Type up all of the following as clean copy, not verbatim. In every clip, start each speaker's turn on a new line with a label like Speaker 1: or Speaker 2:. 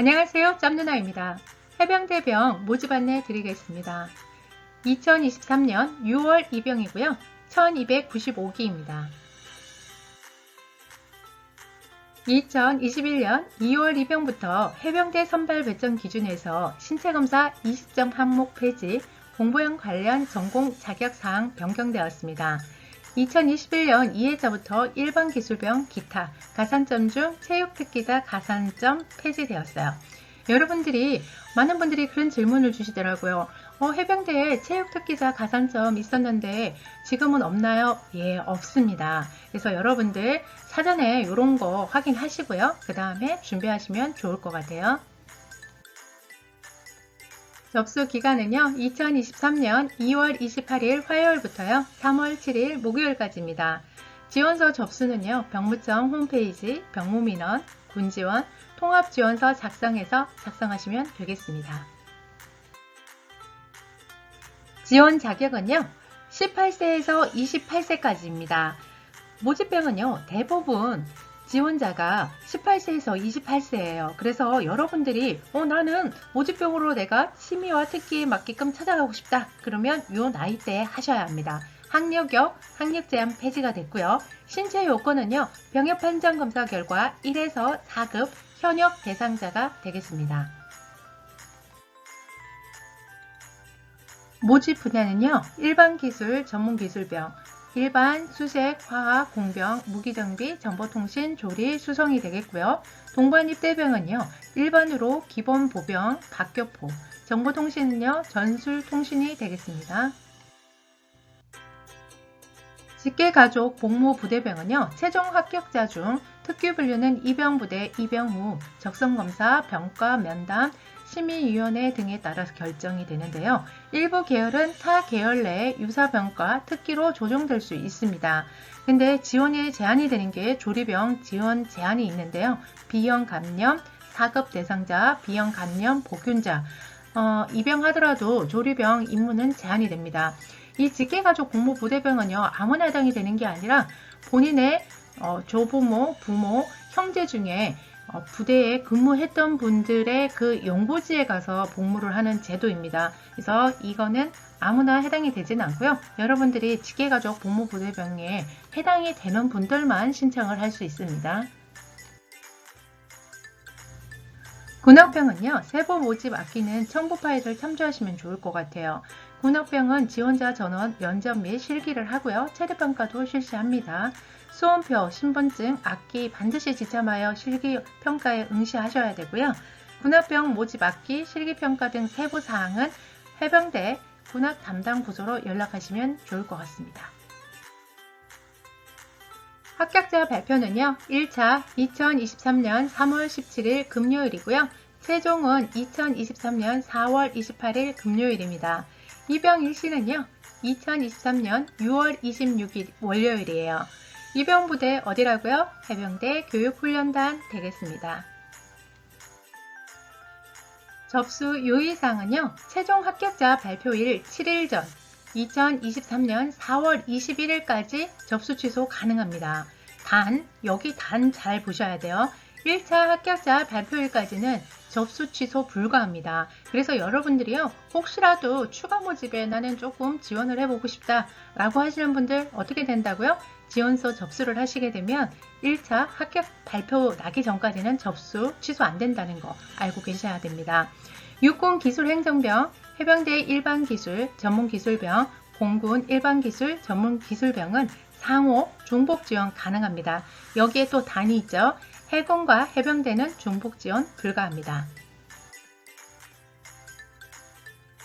Speaker 1: 안녕하세요. 짬누나입니다. 해병대병 모집 안내 드리겠습니다. 2023년 6월 입영이고요. 1295기입니다. 2021년 2월 입영부터 해병대 선발 배정 기준에서 신체검사 20점 항목 폐지, 공부형 관련 전공 자격사항 변경되었습니다. 2021년 2회차부터 일반 기술병 기타 가산점 중 체육특기자 가산점 폐지되었어요. 여러분들이 많은 분들이 그런 질문을 주시더라고요. 해병대에 체육특기자 가산점 있었는데 지금은 없나요? 예, 없습니다. 그래서 여러분들 사전에 이런 거 확인하시고요. 그 다음에 준비하시면 좋을 것 같아요. 접수 기간은요, 2023년 2월 28일 화요일부터요, 3월 7일 목요일까지입니다. 지원서 접수는요, 병무청 홈페이지 병무민원, 군지원, 통합지원서 작성해서 작성하시면 되겠습니다. 지원 자격은요, 18세에서 28세까지입니다. 모집병은요, 대부분 지원자가 18세에서 28세예요. 그래서 여러분들이 나는 모집병으로 내가 취미와 특기에 맞게끔 찾아가고 싶다. 그러면 이 나이대에 하셔야 합니다. 학력역, 학력 제한 폐지가 됐고요. 신체 요건은요. 병역 판정 검사 결과 1에서 4급 현역 대상자가 되겠습니다. 모집 분야는요. 일반 기술, 전문 기술병, 일반, 수색, 화학, 공병, 무기정비, 정보통신, 조리, 수송이 되겠고요. 동반 입대병은요. 일반으로 기본 보병, 박교포, 정보통신은요. 전술통신이 되겠습니다. 직계가족 복무부대병은요. 최종 합격자 중 특규 분류는 입영부대 입영 후 적성검사, 병가, 면담, 심의위원회 등에 따라서 결정이 되는데요. 일부 계열은 타 계열 내에 유사병과 특기로 조정될 수 있습니다. 근데 지원에 제한이 되는 게 조리병 지원 제한이 있는데요. B형 감염, 4급 대상자, B형 감염 복균자, 입영하더라도 조리병 임무는 제한이 됩니다. 이 직계가족 복무부대병은요. 아무나 해당이 되는 게 아니라 본인의 조부모, 부모, 형제 중에 부대에 근무했던 분들의 그 연고지에 가서 복무를 하는 제도입니다. 그래서 이거는 아무나 해당이 되진 않고요. 여러분들이 직계가족 복무부대병에 해당이 되는 분들만 신청을 할 수 있습니다. 군악병은요. 세부 모집 아끼는 첨부 파일을 참조하시면 좋을 것 같아요. 군악병은 지원자 전원, 면접 및 실기를 하고요. 체력평가도 실시합니다. 수험표, 신분증, 악기 반드시 지참하여 실기평가에 응시하셔야 되고요. 군악병 모집 악기, 실기평가 등 세부 사항은 해병대 군악 담당 부서로 연락하시면 좋을 것 같습니다. 합격자 발표는요. 1차 2023년 3월 17일 금요일이고요. 최종은 2023년 4월 28일 금요일입니다. 입영 일시는요. 2023년 6월 26일 월요일이에요. 입영부대 어디라고요? 해병대 교육훈련단 되겠습니다. 접수 유의사항은요. 최종 합격자 발표일 7일 전 2023년 4월 21일까지 접수 취소 가능합니다. 여기 단 잘 보셔야 돼요. 1차 합격자 발표일까지는 접수 취소 불가합니다. 그래서 여러분들이요. 혹시라도 추가 모집에 나는 조금 지원을 해보고 싶다 라고 하시는 분들 어떻게 된다고요? 지원서 접수를 하시게 되면 1차 합격 발표 나기 전까지는 접수 취소 안 된다는 거 알고 계셔야 됩니다. 육군 기술행정병, 해병대 일반기술, 전문기술병, 공군 일반기술, 전문기술병은 상호 중복 지원 가능합니다. 여기에 또 단이 있죠. 해군과 해병대는 중복 지원 불가합니다.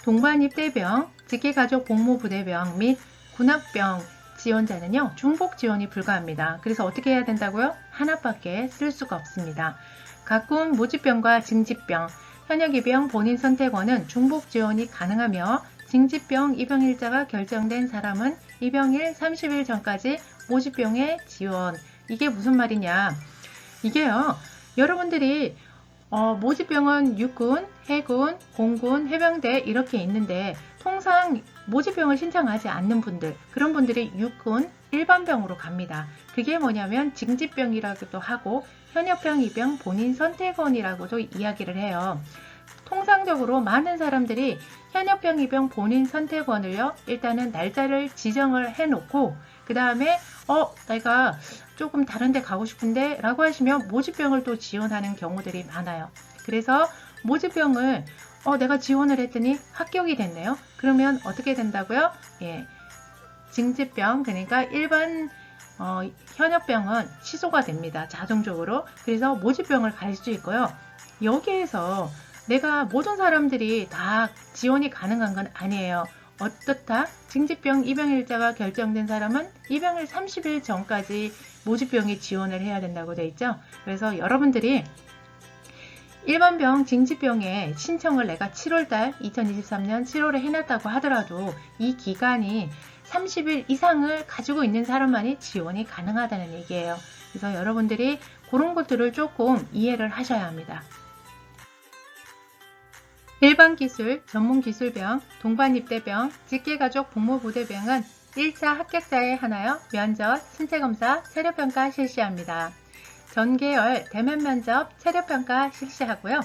Speaker 1: 동반 입대병, 직계가족 복무부대병 및 군악병 지원자는요. 중복 지원이 불가합니다. 그래서 어떻게 해야 된다고요? 하나밖에 쓸 수가 없습니다. 각군 모집병과 징집병, 현역 입영 본인 선택원은 중복 지원이 가능하며 징집병 입영일자가 결정된 사람은 입영일 30일 전까지 모집병에 지원. 이게 무슨 말이냐? 이게요. 여러분들이 모집병은 육군, 해군, 공군, 해병대 이렇게 있는데 통상 모집병을 신청하지 않는 분들, 그런 분들이 육군 일반병으로 갑니다. 그게 뭐냐면 징집병이라고도 하고 현역병, 입병, 본인 선택원이라고도 이야기를 해요. 통상적으로 많은 사람들이 현역병, 입병, 본인 선택원을요, 일단은 날짜를 지정을 해놓고 그 다음에 내가 조금 다른 데 가고 싶은데 라고 하시면 모집병을 또 지원하는 경우들이 많아요. 그래서 모집병을 내가 지원을 했더니 합격이 됐네요. 그러면 어떻게 된다고요? 예, 징집병, 그러니까 일반 현역병은 취소가 됩니다. 자동적으로. 그래서 모집병을 갈 수 있고요. 여기에서 내가 모든 사람들이 다 지원이 가능한 건 아니에요. 어떻다? 징집병 입영일자가 결정된 사람은 입영일 30일 전까지 모집병이 지원을 해야 된다고 되어 있죠. 그래서 여러분들이 일반병, 징집병에 신청을 내가 7월달 2023년 7월에 해놨다고 하더라도 이 기간이 30일 이상을 가지고 있는 사람만이 지원이 가능하다는 얘기예요. 그래서 여러분들이 그런 것들을 조금 이해를 하셔야 합니다. 일반기술, 전문기술병, 동반입대병, 직계가족 복무부대병은 1차 합격자에 한하여 면접, 신체검사, 체력평가 실시합니다. 전계열 대면면접, 체력평가 실시하고요.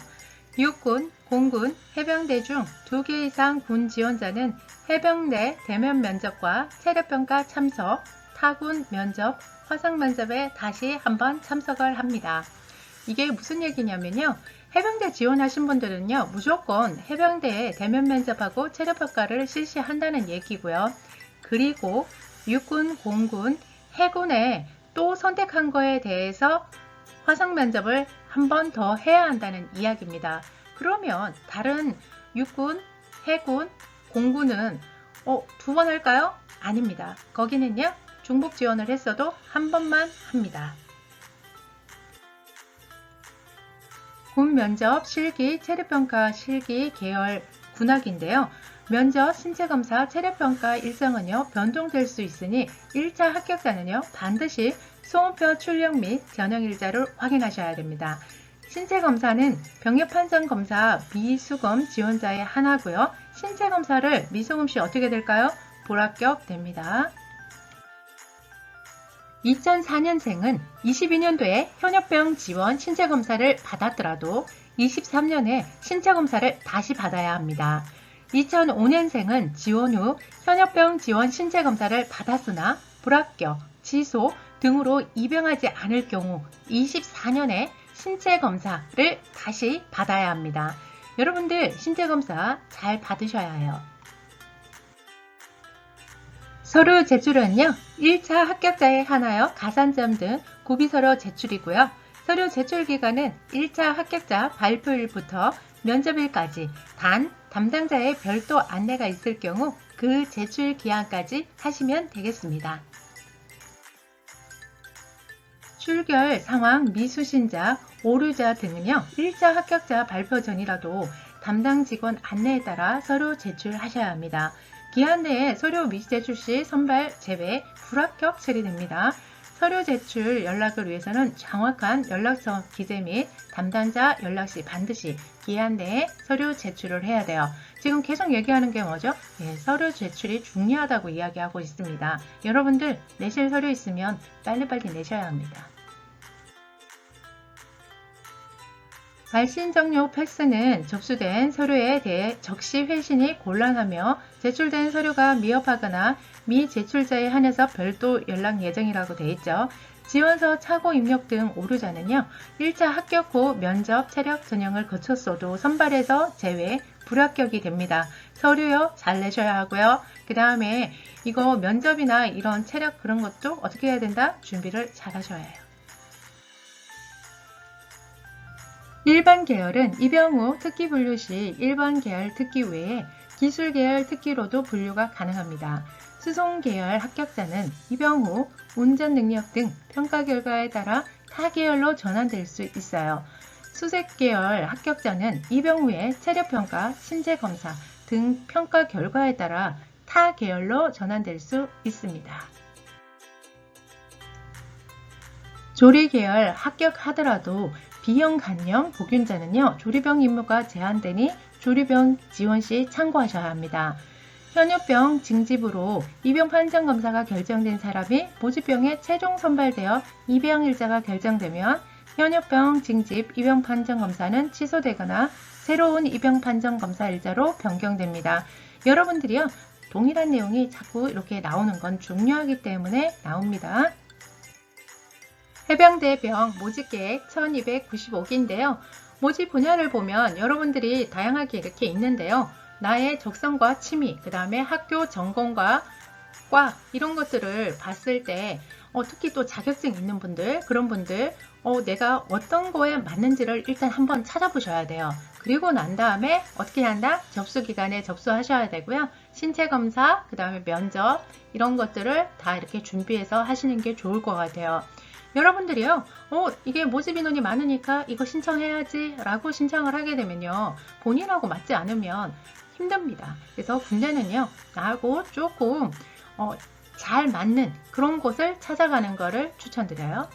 Speaker 1: 육군, 공군, 해병대 중 2개 이상 군 지원자는 해병대 대면 면접과 체력평가 참석, 타군 면접, 화상 면접에 다시 한번 참석을 합니다. 이게 무슨 얘기냐면요. 해병대 지원하신 분들은요, 무조건 해병대에 대면 면접하고 체력평가를 실시한다는 얘기고요. 그리고 육군, 공군, 해군에 또 선택한 거에 대해서 화상 면접을 한 번 더 해야 한다는 이야기입니다. 그러면 다른 육군, 해군, 공군은 2번 할까요? 아닙니다. 거기는요, 중복 지원을 했어도 한 번만 합니다. 군 면접, 실기, 체력평가, 실기, 계열, 군학인데요. 면접, 신체검사, 체력평가 일정은요, 변동될 수 있으니 1차 합격자는요, 반드시 소음표 출력 및 전형일자를 확인하셔야 됩니다. 신체검사는 병력판정검사 미수검 지원자의 하나고요. 신체검사를 미수검 시 어떻게 될까요? 불합격 됩니다. 2004년생은 22년도에 현역병 지원 신체검사를 받았더라도 23년에 신체검사를 다시 받아야 합니다. 2005년생은 지원 후 현역병 지원 신체검사를 받았으나 불합격, 취소 등으로 입영하지 않을 경우 24년에 신체검사를 다시 받아야 합니다. 여러분들 신체검사 잘 받으셔야 해요. 서류 제출은요, 1차 합격자에 한하여 가산점 등 구비서류 제출이고요. 서류 제출 기간은 1차 합격자 발표일부터 면접일까지 단 담당자의 별도 안내가 있을 경우 그 제출 기한까지 하시면 되겠습니다. 출결 상황 미수신자, 오류자 등은요, 1차 합격자 발표 전이라도 담당 직원 안내에 따라 서류 제출하셔야 합니다. 기한 내에 서류 미제출 시 선발 제외 불합격 처리됩니다. 서류 제출 연락을 위해서는 정확한 연락처 기재 및 담당자 연락 시 반드시 기한 내에 서류 제출을 해야 돼요. 지금 계속 얘기하는 게 뭐죠? 서류 제출이 중요하다고 이야기하고 있습니다. 여러분들 내실 서류 있으면 빨리빨리 내셔야 합니다. 발신 정료 팩스는 접수된 서류에 대해 적시 회신이 곤란하며 제출된 서류가 미흡하거나 미제출자에 한해서 별도 연락 예정이라고 되어 있죠. 지원서 착오 입력 등 오류자는요, 1차 합격 후 면접 체력 전형을 거쳤어도 선발에서 제외 불합격이 됩니다. 서류요 잘 내셔야 하고요. 그 다음에 이거 면접이나 이런 체력 그런 것도 어떻게 해야 된다? 준비를 잘 하셔야 해요. 일반 계열은 입영 후 특기 분류 시 일반 계열 특기 외에 기술 계열 특기로도 분류가 가능합니다. 수송 계열 합격자는 입영 후 운전 능력 등 평가 결과에 따라 타 계열로 전환될 수 있어요. 수색 계열 합격자는 입영 후에 체력평가, 신체검사 등 평가 결과에 따라 타 계열로 전환될 수 있습니다. 조리 계열 합격하더라도 B형 간염 복균자는요, 조리병 임무가 제한되니 조리병 지원 시 참고하셔야 합니다. 현유병 징집으로 입영 판정 검사가 결정된 사람이 모집병에 최종 선발되어 입영일자가 결정되면 현유병 징집 입영 판정 검사는 취소되거나 새로운 입영 판정 검사 일자로 변경됩니다. 여러분들이요, 동일한 내용이 자꾸 이렇게 나오는 건 중요하기 때문에 나옵니다. 해병대병 모집계획 1295기인데요. 모집 분야를 보면 여러분들이 다양하게 이렇게 있는데요. 나의 적성과 취미, 그 다음에 학교 전공과 과 이런 것들을 봤을 때 특히 또 자격증 있는 분들, 그런 분들 내가 어떤 거에 맞는지를 일단 한번 찾아보셔야 돼요. 그리고 난 다음에 어떻게 한다? 접수기간에 접수하셔야 되고요. 신체검사, 그 다음에 면접 이런 것들을 다 이렇게 준비해서 하시는 게 좋을 것 같아요. 여러분들이요, 이게 모집 인원이 많으니까 이거 신청해야지 라고 신청을 하게 되면요, 본인하고 맞지 않으면 힘듭니다. 그래서 군대는요, 나하고 조금 잘 맞는 그런 곳을 찾아가는 것을 추천드려요.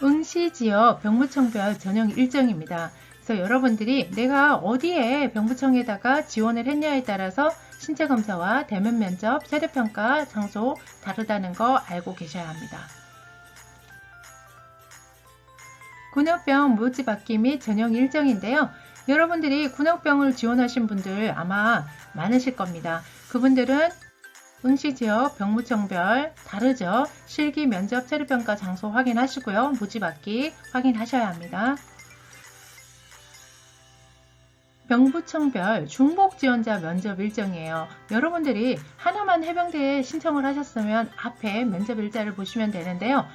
Speaker 1: 응시지역 병무청별 전형 일정입니다. 그래서 여러분들이 내가 어디에 병무청에다가 지원을 했냐에 따라서 신체검사와 대면 면접, 체력평가 장소 다르다는 거 알고 계셔야 합니다. 군역병 모집받기 및 전형 일정인데요. 여러분들이 군역병을 지원하신 분들 아마 많으실 겁니다. 그분들은 응시지역 병무청별 다르죠. 실기 면접 체력평가 장소 확인하시고요. 모집받기 확인하셔야 합니다. 병무청별 중복 지원자 면접 일정이에요. 여러분들이 하나만 해병대에 신청을 하셨으면 앞에 면접 일자를 보시면 되는데요.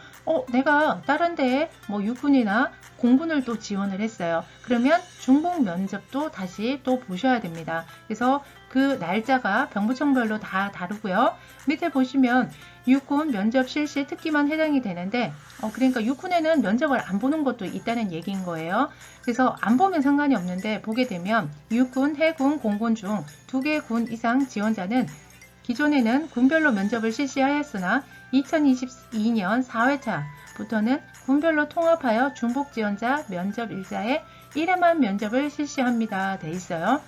Speaker 1: 내가 다른 데에 육군이나 공군을 또 지원을 했어요. 그러면 중복 면접도 다시 또 보셔야 됩니다. 그래서 그 날짜가 병무청별로 다 다르고요. 밑에 보시면 육군 면접 실시 특기만 해당이 되는데 그러니까 육군에는 면접을 안 보는 것도 있다는 얘기인 거예요. 그래서 안 보면 상관이 없는데 보게 되면 육군, 해군, 공군 중 2개 군 이상 지원자는 기존에는 군별로 면접을 실시하였으나 2022년 4회차부터는 군별로 통합하여 중복 지원자 면접 일자에 1회만 면접을 실시합니다. 돼 있어요.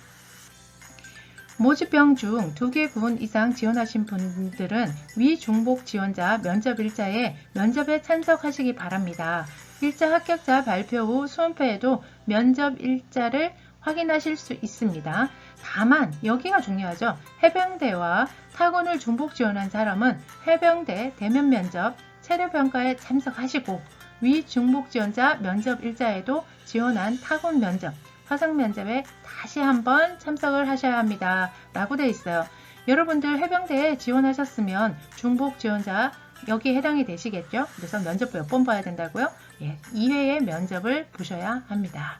Speaker 1: 모집병 중 2개 군 이상 지원하신 분들은 위 중복 지원자 면접 일자에 면접에 참석하시기 바랍니다. 일자 합격자 발표 후 수험표에도 면접 일자를 확인하실 수 있습니다. 다만 여기가 중요하죠. 해병대와 타군을 중복 지원한 사람은 해병대 대면 면접, 체력평가에 참석하시고 위 중복 지원자 면접 일자에도 지원한 타군 면접, 화상 면접에 다시 한번 참석을 하셔야 합니다. 라고 되어 있어요. 여러분들 해병대에 지원하셨으면 중복 지원자 여기에 해당이 되시겠죠? 그래서 면접도 몇 번 봐야 된다고요? 2회의 면접을 보셔야 합니다.